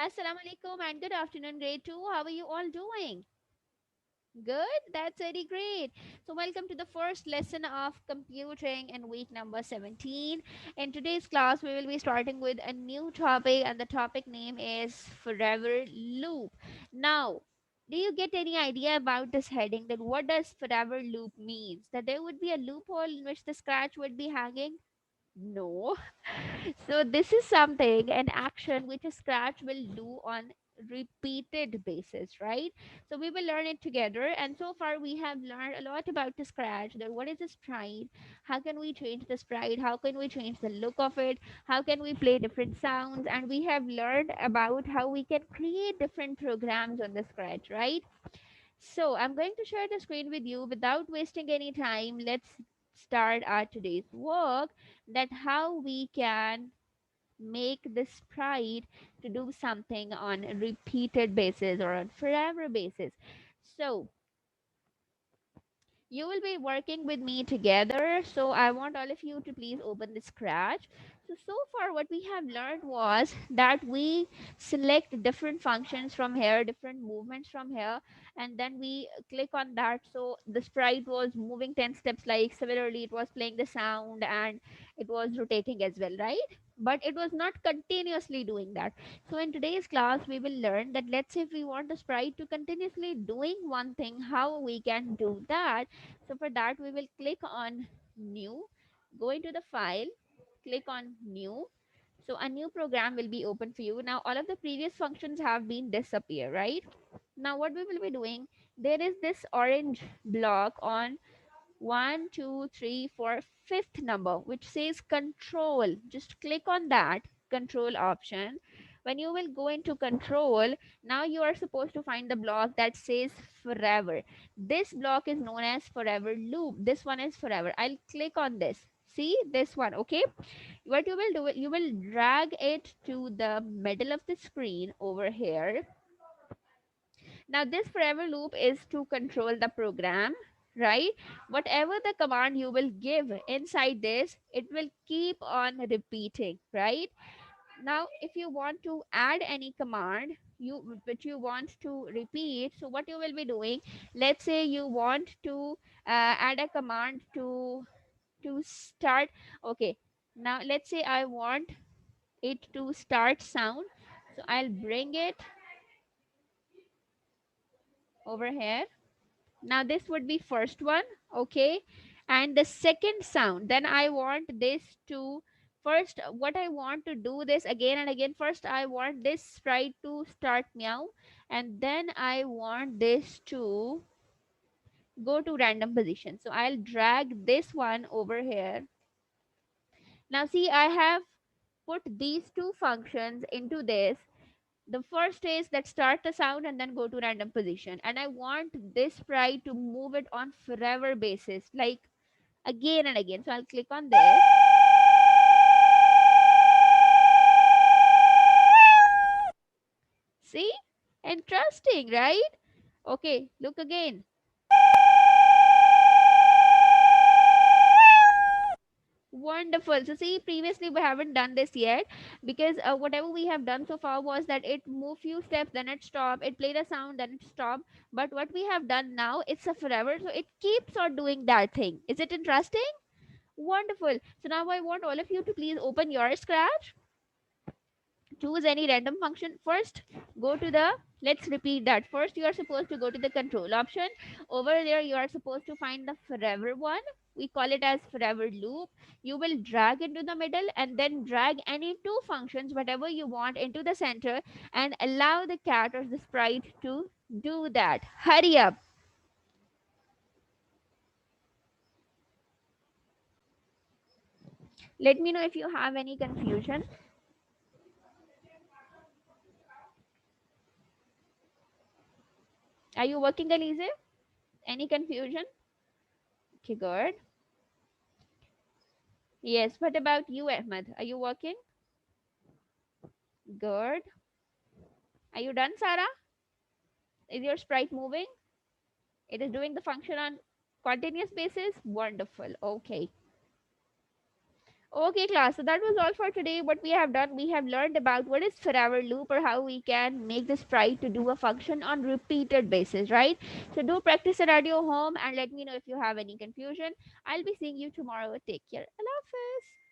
Assalamu alaikum and good afternoon, grade 2. How are you all doing? Good, that's very great. So, welcome to the first lesson of computing in week number 17. In today's class, we will be starting with a new topic, and the topic name is Forever Loop. Now, do you get any idea about this heading? That what does forever loop means? That there would be a loophole in which the scratch would be hanging? No. So this is something, an action which a scratch will do on repeated basis, right? So we will learn it together. And so far we have learned a lot about the scratch. That what is the sprite? How can we change the sprite? How can we change the look of it? How can we play different sounds? And we have learned about how we can create different programs on the scratch, right? So I'm going to share the screen with you without wasting any time. Let's start our today's work, that how we can make the sprite to do something on a repeated basis or on forever basis. So you will be working with me together. So I want all of you to please open the scratch. So far what we have learned was that we select different functions from here, different movements from here, and then we click on that. So the sprite was moving 10 steps, like similarly it was playing the sound and it was rotating as well, right? But it was not continuously doing that. So in today's class we will learn that, let's say if we want the sprite to continuously doing one thing, how we can do that. So for that, we will click on new, go into the file, click on new. So a new program will be open for you. Now all of the previous functions have been disappear, right? Now what we will be doing, there is this orange block on one, two, three, four, fifth number, which says control. Just click on that control option. When you will go into control, now you are supposed to find the block that says forever. This block is known as forever loop. This one is forever. I'll click on this. See this one, okay? What you will do, you will drag it to the middle of the screen over here. Now, this forever loop is to control the program, right? Whatever the command you will give inside this, it will keep on repeating, right? Now, if you want to add any command, which you want to repeat, so what you will be doing, let's say you want to add a command to start. Okay, now let's say I want it to start sound, so I'll bring it over here. Now this would be first one, okay? And the second sound, then I want this to, first what I want to do this again and again. First I want this sprite to start meow, and then I want this to go to random position. So I'll drag this one over here. Now see, I have put these two functions into this. The first is that start the sound and then go to random position, and I want this sprite to move it on forever basis, like again and again. So I'll click on this. See, interesting, right? Okay, look again. Wonderful. So see, previously we haven't done this yet, because whatever we have done so far was that it moved few steps, then it stopped, it played a sound, then it stopped. But what we have done now, it's a forever, so it keeps on doing that thing. Is it interesting? Wonderful. So now I want all of you to please open your scratch, choose any random function. First go to the, let's repeat that. First you are supposed to go to the control option. Over there you are supposed to find the forever one. We call it as forever loop. You will drag into the middle and then drag any two functions, whatever you want, into the center, and allow the cat or the sprite to do that. Hurry up. Let me know if you have any confusion. Are you working, Alize? Any confusion? Okay, good. Yes, what about you, Ahmed? Are you working? Good. Are you done, Sarah? Is your sprite moving? It is doing the function on continuous basis? Wonderful. Okay. Okay, class. So that was all for today. What we have done, we have learned about what is forever loop or how we can make the sprite to do a function on repeated basis, right? So do practice it at your home and let me know if you have any confusion. I'll be seeing you tomorrow. Take care. Allah Hafiz.